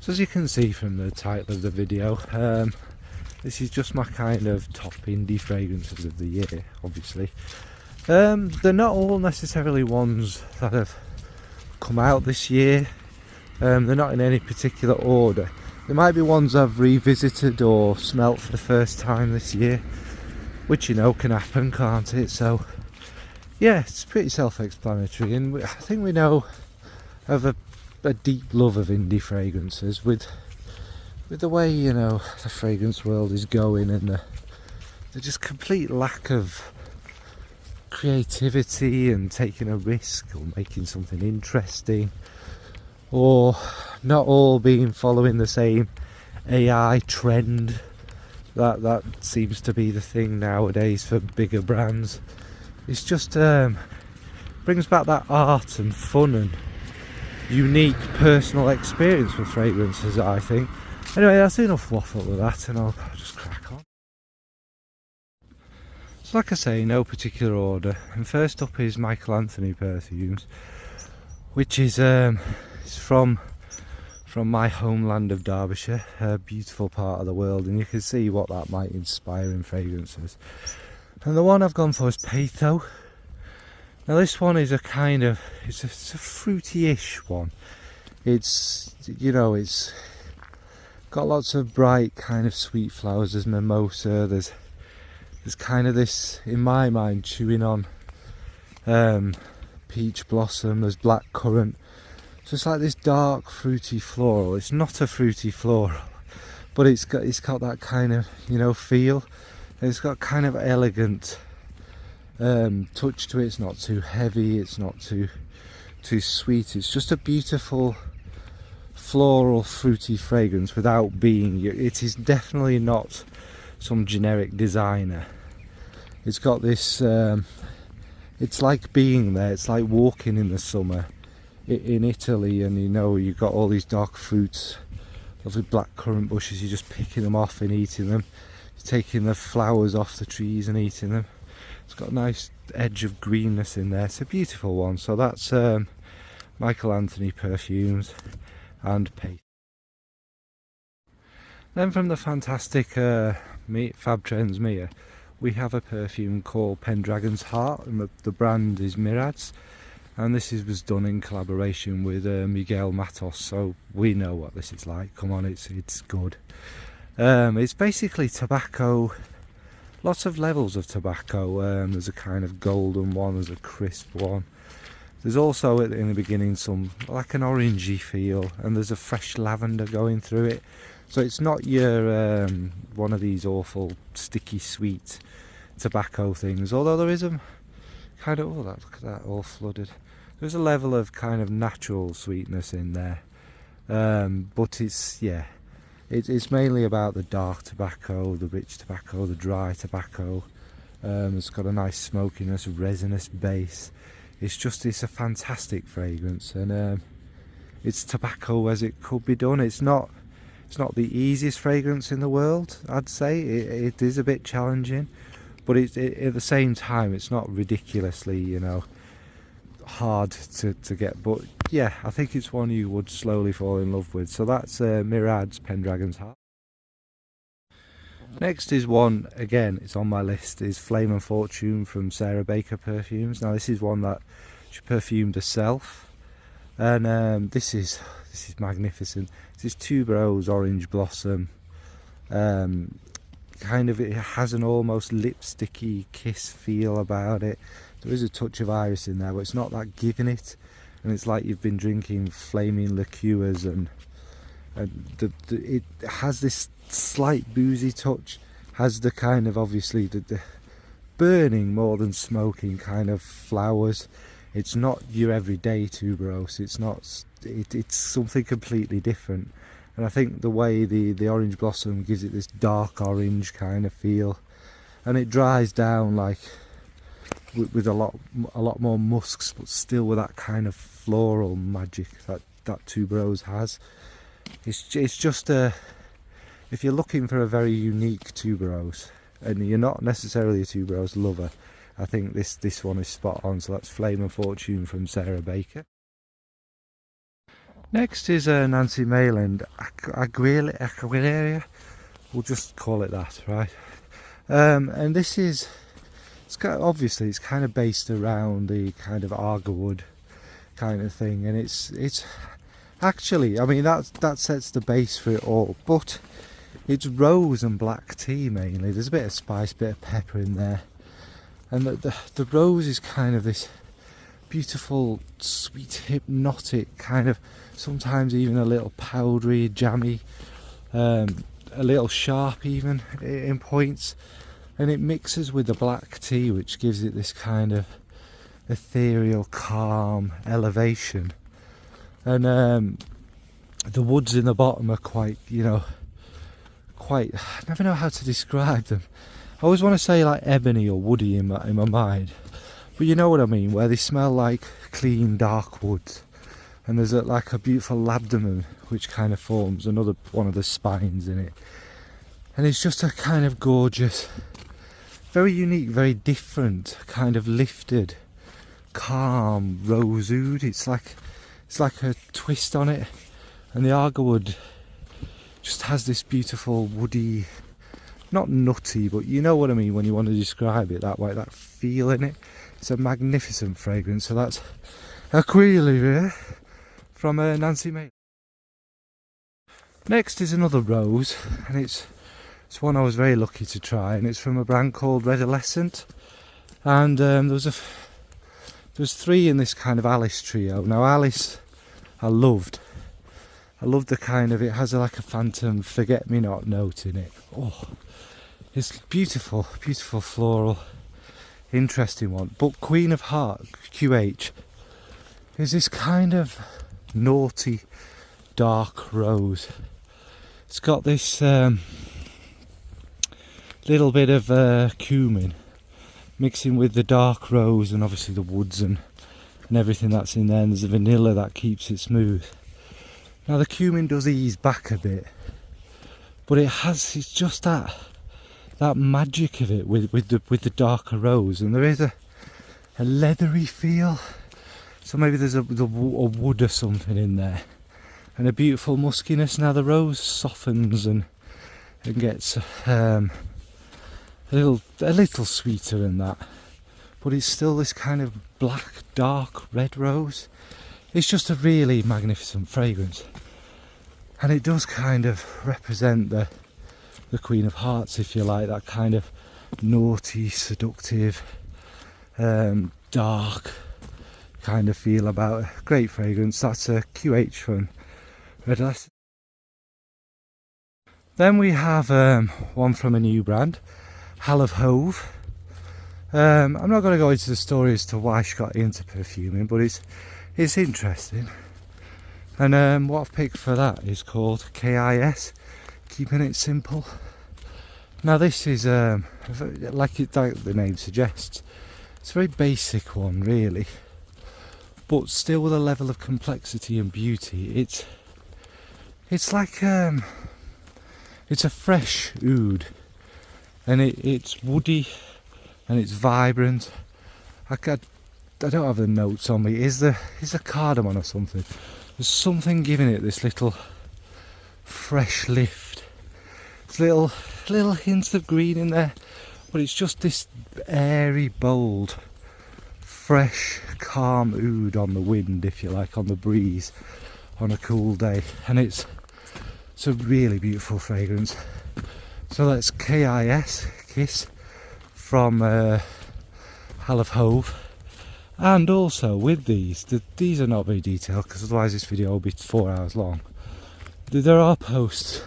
So as you can see from the title of the video, this is just my kind of top indie fragrances of the year, obviously. They're not all necessarily ones that have come out this year. They're not in any particular order. There might be ones I've revisited or smelt for the first time this year, which you know can happen, can't it? So yeah, it's pretty self-explanatory, and I think we know of a deep love of indie fragrances with the way, you know, the fragrance world is going, and the just complete lack of creativity and taking a risk or making something interesting, or not all being following the same AI trend that seems to be the thing nowadays for bigger brands. It's just brings back that art and fun and unique personal experience with fragrances, I think. Anyway, that's enough waffle with that, and I'll just crack on. So like I say, no particular order, and first up is Michael Anthony Perfumes, which is it's from my homeland of Derbyshire, a beautiful part of the world, and you can see what that might inspire in fragrances. And the one I've gone for is Peto. Now this one is a kind of, it's a fruity-ish one. It's, you know, it's got lots of bright kind of sweet flowers. There's mimosa, there's kind of this, in my mind, chewing on peach blossom, there's black currant. So it's like this dark fruity floral. It's not a fruity floral, but it's got that kind of, you know, feel. And it's got kind of elegant touch to it. It's not too heavy, it's not too sweet. It's just a beautiful floral fruity fragrance without being, it is definitely not some generic designer. It's got this it's like being there. It's like walking in the summer in Italy, and you know, you've got all these dark fruits, lovely black currant bushes. You're just picking them off and eating them. You're taking the flowers off the trees and eating them. It's got a nice edge of greenness in there. It's a beautiful one. So that's Michael Anthony Perfumes and Pate. Then from the fantastic Fab Trends Mia, we have a perfume called Pendragon's Heart, and the brand is Mirads, and this was done in collaboration with Miguel Matos, so we know what this is like. Come on, it's good. It's basically tobacco, lots of levels of tobacco. There's a kind of golden one, there's a crisp one. There's also in the beginning some like an orangey feel, and there's a fresh lavender going through it. So it's not your one of these awful sticky sweet tobacco things, although there is a kind of, oh, look at that, all flooded. There's a level of kind of natural sweetness in there, but it's, yeah, it's mainly about the dark tobacco, the rich tobacco, the dry tobacco. It's got a nice smokiness, resinous base. It's a fantastic fragrance, and it's tobacco as it could be done. It's not the easiest fragrance in the world, I'd say. It is a bit challenging, but at the same time, it's not ridiculously, you know, hard to get. But yeah, I think it's one you would slowly fall in love with. So that's Mirads Pendragon's Heart. Next is one, again, it's on my list, is Flame and Fortune from Sarah Baker Perfumes. Now this is one that she perfumed herself, and this is magnificent. This is tuberose orange blossom. Kind of, it has an almost lipsticky kiss feel about it. There is a touch of iris in there, but it's not that giving it, and it's like you've been drinking flaming liqueurs, and it has this slight boozy touch, has the kind of, obviously the burning more than smoking kind of flowers. It's not your everyday tuberose, it's something completely different. And I think the way the orange blossom gives it this dark orange kind of feel, and it dries down like with a lot more musks, but still with that kind of floral magic that tuberose has. It's just if you're looking for a very unique tuberose and you're not necessarily a tuberose lover, I think this one is spot on. So that's Flame and Fortune from Sarah Baker. Next is Nancy Meiland, Aquilaria, we'll just call it that, right? And this is, obviously it's kind of based around the kind of agarwood kind of thing, and it's actually, I mean, that sets the base for it all, but it's rose and black tea mainly. There's a bit of spice, bit of pepper in there, and the rose is kind of this beautiful, sweet, hypnotic kind of, sometimes even a little powdery, jammy, a little sharp even in points, and it mixes with the black tea, which gives it this kind of ethereal, calm elevation. And the woods in the bottom are quite, you know, I never know how to describe them. I always want to say like ebony or woody in my mind, but you know what I mean, where they smell like clean dark woods, and there's like a beautiful labdamen which kind of forms another one of the spines in it, and it's just a kind of gorgeous, very unique, very different kind of lifted, calm rose oud. It's like a twist on it, and the agarwood just has this beautiful woody, not nutty, but you know what I mean when you want to describe it that way, that feel in it. It's a magnificent fragrance. So that's Aquilaria from Nancy May. Next is another rose, and it's one I was very lucky to try, and it's from a brand called Redolescent. And there's 3 in this kind of Alice trio. Now Alice, I loved the kind of, it has like a phantom forget-me-not note in it. Oh, it's beautiful, beautiful floral, interesting one. But Queen of Heart, QH, is this kind of naughty, dark rose. It's got this little bit of cumin mixing with the dark rose, and obviously the woods and everything that's in there, and there's a vanilla that keeps it smooth. Now the cumin does ease back a bit, but it's just that magic of it with the darker rose, and there is a leathery feel, so maybe there's a wood or something in there, and a beautiful muskiness. Now the rose softens and gets a little sweeter than that, but it's still this kind of black, dark red rose. It's just a really magnificent fragrance, and it does kind of represent the Queen of Hearts, if you like, that kind of naughty, seductive, dark kind of feel about it. Great fragrance. That's a QH from Redolescent. Then we have one from a new brand, Hal of Hove. I'm not going to go into the story as to why she got into perfuming, but it's interesting. And what I've picked for that is called KIS, keeping it simple. Now this is like the name suggests, it's a very basic one really, but still with a level of complexity and beauty. It's like it's a fresh oud, and it's woody and it's vibrant. I don't have the notes on me. Is there cardamom or something? There's something giving it this little fresh lift. There's little hints of green in there, but it's just this airy, bold, fresh, calm oud on the wind, if you like, on the breeze, on a cool day, and it's a really beautiful fragrance. So that's Kiss from Hal of Hove. And also with these are not very detailed, because otherwise this video will be 4 hours long. There are posts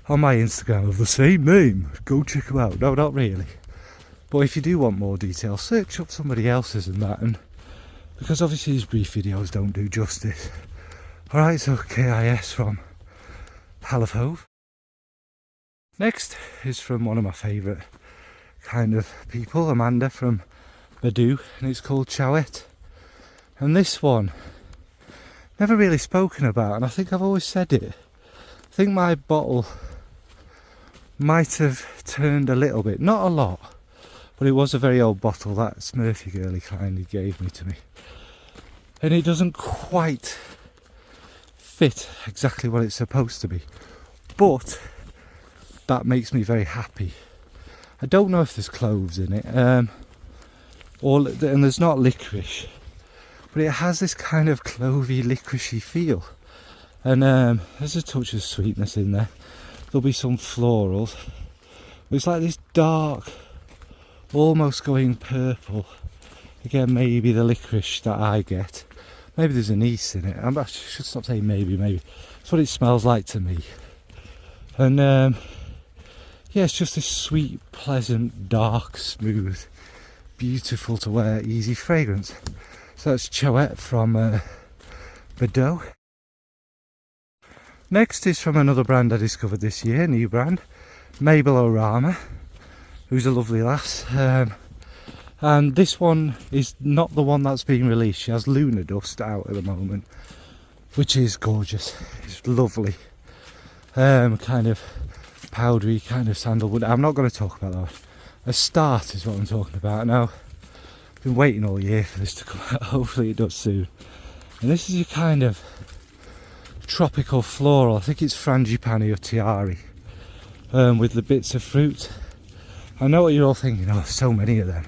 on my Instagram of the same name, go check them out. No, not really, but if you do want more detail, search up somebody else's and that, and because obviously these brief videos don't do justice. Alright, so KIS from Hal of Hove. Next is from one of my favourite kind of people, Amanda from BedeauX, and it's called Chouette. And this one, never really spoken about, and I think I've always said it. I think my bottle might have turned a little bit, not a lot, but it was a very old bottle that Smurfygurly kindly gave me to me. And it doesn't quite fit exactly what it's supposed to be, but that makes me very happy. I don't know if there's cloves in it, and there's not licorice, but it has this kind of clovey, licoricey feel, and there's a touch of sweetness in there. There'll be some florals. It's like this dark, almost going purple. Again, maybe the licorice that I get. Maybe there's anise in it. I should stop saying maybe. That's what it smells like to me. And yeah, it's just this sweet, pleasant, dark, smooth, beautiful to wear, easy fragrance. So that's Chouette from BedeauX. Next is from another brand I discovered this year, new brand, Mabelle, who's a lovely lass. And this one is not the one that's being released. She has Lunar Dust out at the moment, which is gorgeous. It's lovely. Kind of powdery, kind of sandalwood. I'm not going to talk about that. Astarte is what I'm talking about now. I've been waiting all year for this to come out. Hopefully it does soon. And this is your kind of tropical floral. I think it's frangipani or tiari, with the bits of fruit. I know what you're all thinking, oh, so many of them.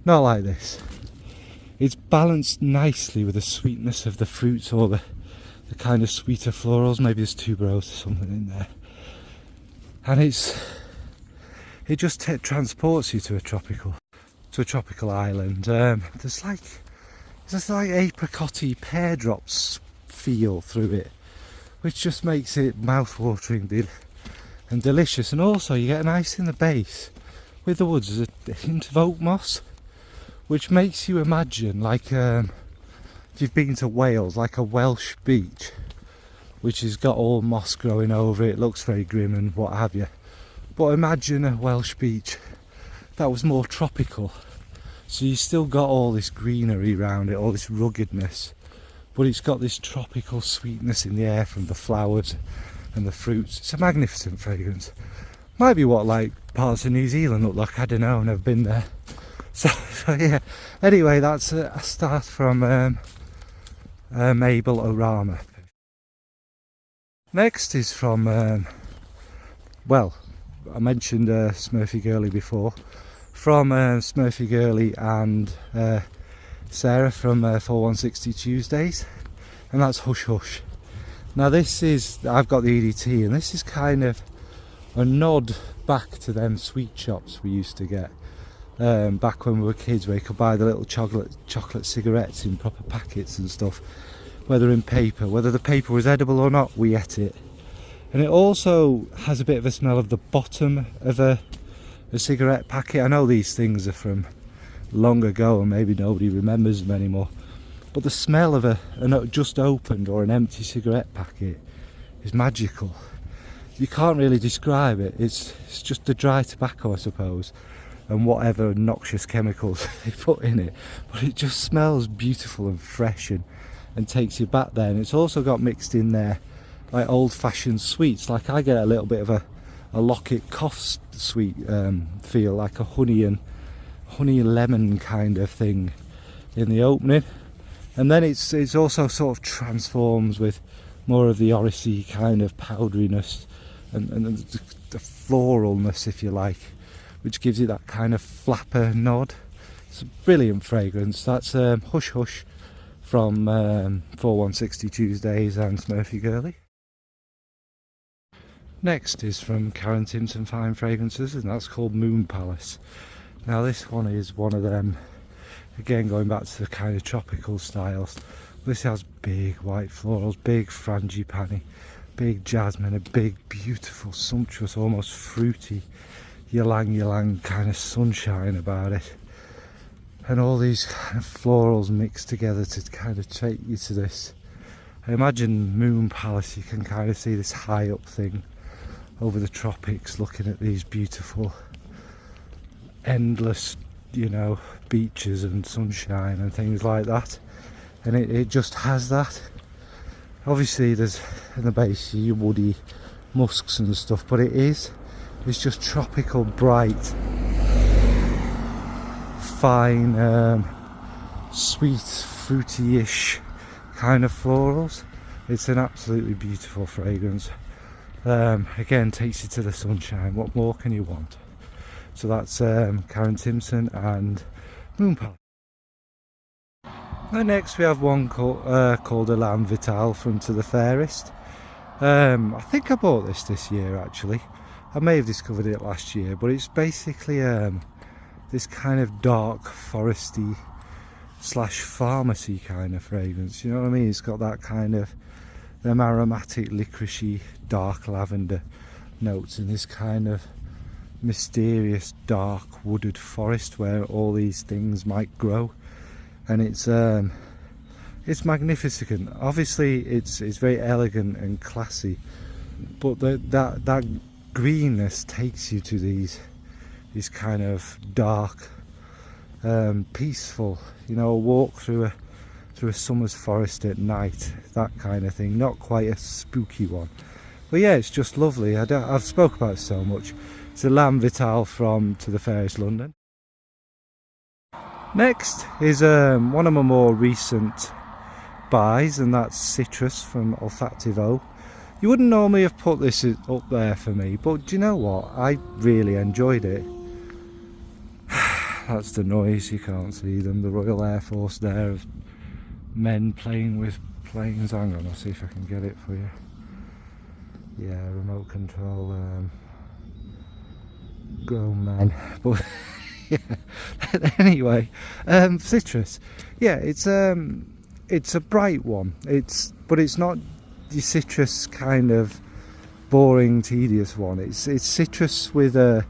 Not like this. It's balanced nicely with the sweetness of the fruits, or the kind of sweeter florals. Maybe there's tuberose or something in there. And it just transports you to a tropical island. There's like apricot-y pear drops feel through it, which just makes it mouth-watering and delicious. And also you get an ice in the base with the woods. There's a hint of oak moss, which makes you imagine, like if you've been to Wales, like a Welsh beach, which has got all moss growing over it. It looks very grim and what have you. But imagine a Welsh beach that was more tropical. So you still got all this greenery around it, all this ruggedness, but it's got this tropical sweetness in the air from the flowers and the fruits. It's a magnificent fragrance. Might be what like parts of New Zealand look like, I don't know, I've never been there. So yeah, anyway, that's a start from Mabelle. Next is from, well, I mentioned Smurfygurly before, from Smurfygurly and Sarah from 4160 Tuesdays, and that's Hush Hush. Now this is, I've got the EDT, and this is kind of a nod back to them sweet shops we used to get back when we were kids, where you could buy the little chocolate cigarettes in proper packets and stuff, whether in paper, whether the paper was edible or not, we ate it. And it also has a bit of a smell of the bottom of a cigarette packet. I know these things are from long ago and maybe nobody remembers them anymore, but the smell of a just opened or an empty cigarette packet is magical. You can't really describe it. It's just the dry tobacco, I suppose, and whatever noxious chemicals they put in it, but it just smells beautiful and fresh and takes you back there. And it's also got mixed in there like old-fashioned sweets. Like I get a little bit of a Locket cough sweet feel, like a honey and lemon kind of thing in the opening, and then it's also sort of transforms with more of the oricey kind of powderiness and the floralness, if you like, which gives it that kind of flapper nod. It's a brilliant fragrance. That's Hush Hush from 4160 Tuesdays and Smurfygurly. Next is from Karen Timpson Fine Fragrances, and that's called Moon Palace. Now this one is one of them, again going back to the kind of tropical styles. This has big white florals, big frangipani, big jasmine, a big beautiful sumptuous almost fruity ylang kind of sunshine about it, and all these kind of florals mixed together to kind of take you to this. I imagine Moon Palace, you can kind of see this high up thing over the tropics, looking at these beautiful endless, you know, beaches and sunshine and things like that, and it just has that. Obviously there's in the base your woody musks and stuff, but it's just tropical, bright, fine, sweet, fruity-ish kind of florals. It's an absolutely beautiful fragrance. Again, takes you to the sunshine. What more can you want? So that's Karen Timpson and Moon Palace. And next we have one called Èlan Vital from To the Fairest. I think I bought this year actually. I may have discovered it last year, but it's basically this kind of dark foresty slash pharmacy kind of fragrance. You know what I mean? It's got that kind of them aromatic licoricey dark lavender notes in this kind of mysterious dark wooded forest where all these things might grow, and it's magnificent. Obviously it's very elegant and classy, but that greenness takes you to these kind of dark, peaceful, you know, a walk through a summer's forest at night, that kind of thing. Not quite a spooky one, but yeah, it's just lovely. I've spoke about it so much. It's Èlan Vital from To the Fairest London. Next is one of my more recent buys, and that's Citrus from Olfactive. You wouldn't normally have put this up there for me, but do you know what? I really enjoyed it. That's the noise, you can't see them. The Royal Air Force there of men playing with planes. Hang on, I'll see if I can get it for you. Yeah, remote control, grown men. But yeah, anyway, Citrus. Yeah, it's a bright one. But it's not your citrus kind of boring, tedious one. It's citrus with a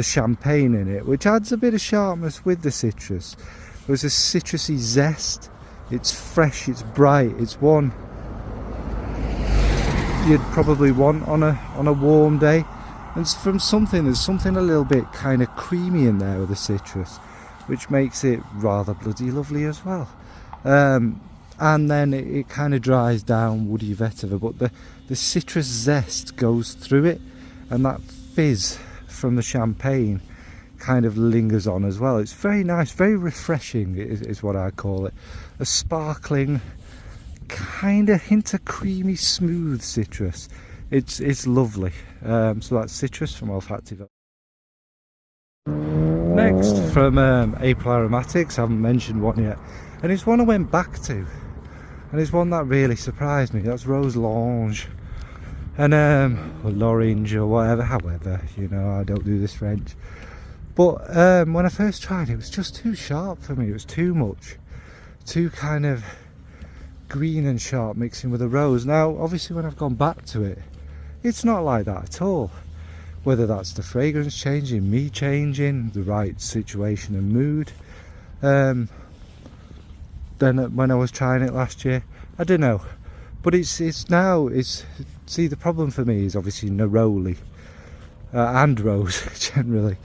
champagne in it, which adds a bit of sharpness with the citrus. There's a citrusy zest. It's fresh, it's bright, it's one you'd probably want on a warm day. And it's from there's something a little bit kind of creamy in there with the citrus, which makes it rather bloody lovely as well. And then it kind of dries down, woody vetiver, but the citrus zest goes through it, and that fizz from the champagne kind of lingers on as well. It's very nice, very refreshing is what I call it. A sparkling, kind of hint of creamy, smooth citrus. It's lovely. So that's Citrus from Olfactive. Next from April Aromatics, I haven't mentioned one yet, and it's one I went back to, and it's one that really surprised me. That's Rose L'Orange, and or L'Orange or whatever, however, you know, I don't do this French. But when I first tried it, it was just too sharp for me. It was too much, too kind of green and sharp mixing with a rose. Now obviously when I've gone back to it, it's not like that at all. Whether that's the fragrance changing, me changing, the right situation and mood. Then when I was trying it last year, I don't know, but it's see, the problem for me is obviously neroli and rose generally,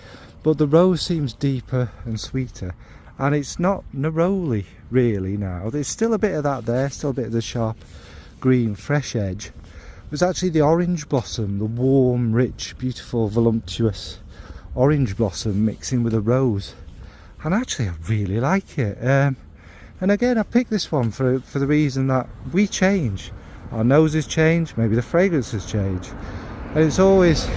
but the rose seems deeper and sweeter, and it's not neroli really now. There's still a bit of that there, still a bit of the sharp green fresh edge. It was actually the orange blossom, the warm, rich, beautiful, voluptuous orange blossom mixing with a rose, and actually I really like it. And again, I picked this one for the reason that we change, our noses change, maybe the fragrances change, and it's always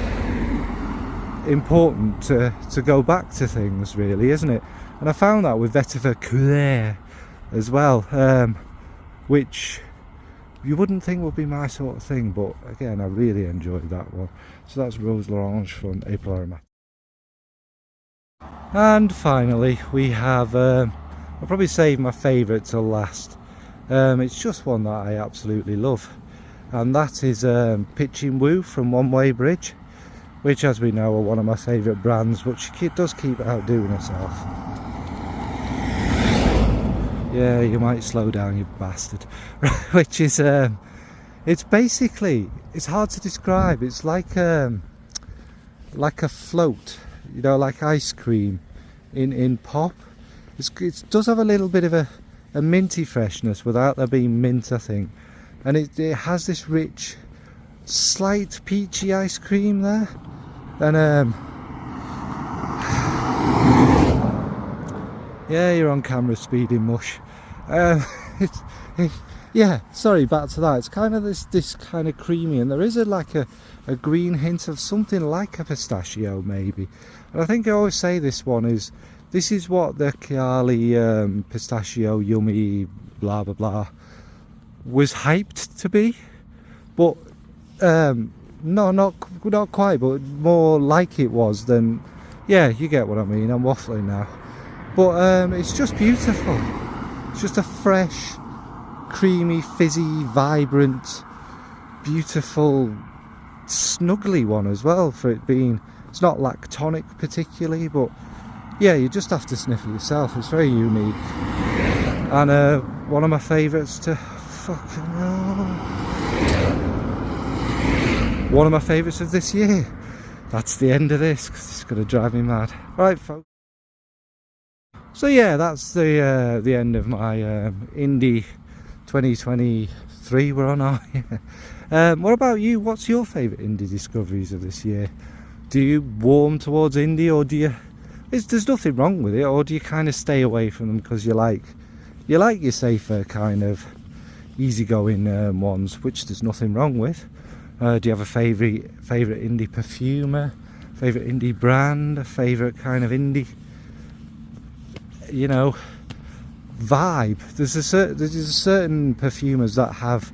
important to go back to things, really, isn't it? And I found that with Vetiver Claire as well, which you wouldn't think would be my sort of thing, but again, I really enjoyed that one. So that's Rose L'Orange from April Aromatics. And finally we have I'll probably save my favourite till last. It's just one that I absolutely love, and that is Pitching Woo from One Way Bridge, which, as we know, are one of my favourite brands, but she does keep outdoing herself. Yeah, you might slow down, you bastard. Which is it's basically, it's hard to describe. It's like a float, you know, like ice cream in pop. It does have a little bit of a minty freshness without there being mint, I think, and it has this rich, slight peachy ice cream there. And yeah, you're on camera speeding mush. yeah, sorry, back to that. It's kind of this kind of creamy, and there is like a green hint of something like a pistachio maybe. And I think I always say this is what the Chiali pistachio yummy blah blah blah was hyped to be, but no, not quite, but more like it was than. Yeah, you get what I mean. I'm waffling now, but it's just beautiful. It's just a fresh, creamy, fizzy, vibrant, beautiful, snuggly one as well. For it being, it's not lactonic particularly, but yeah, you just have to sniff it yourself. It's very unique, and one of my favourites to fucking hell. One of my favourites of this year. That's the end of this, because it's going to drive me mad. Right, folks. So yeah, that's the end of my indie 2023 we're on, are we? What about you? What's your favourite indie discoveries of this year? Do you warm towards indie, or do you... There's nothing wrong with it, or do you kind of stay away from them because you like your safer kind of easygoing ones, which there's nothing wrong with? Do you have a favourite indie perfumer, favourite indie brand, a favourite kind of indie, you know, vibe? There's a certain perfumers that have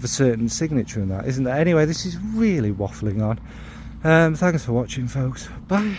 a certain signature in that, isn't there? Anyway, this is really waffling on. Thanks for watching, folks. Bye.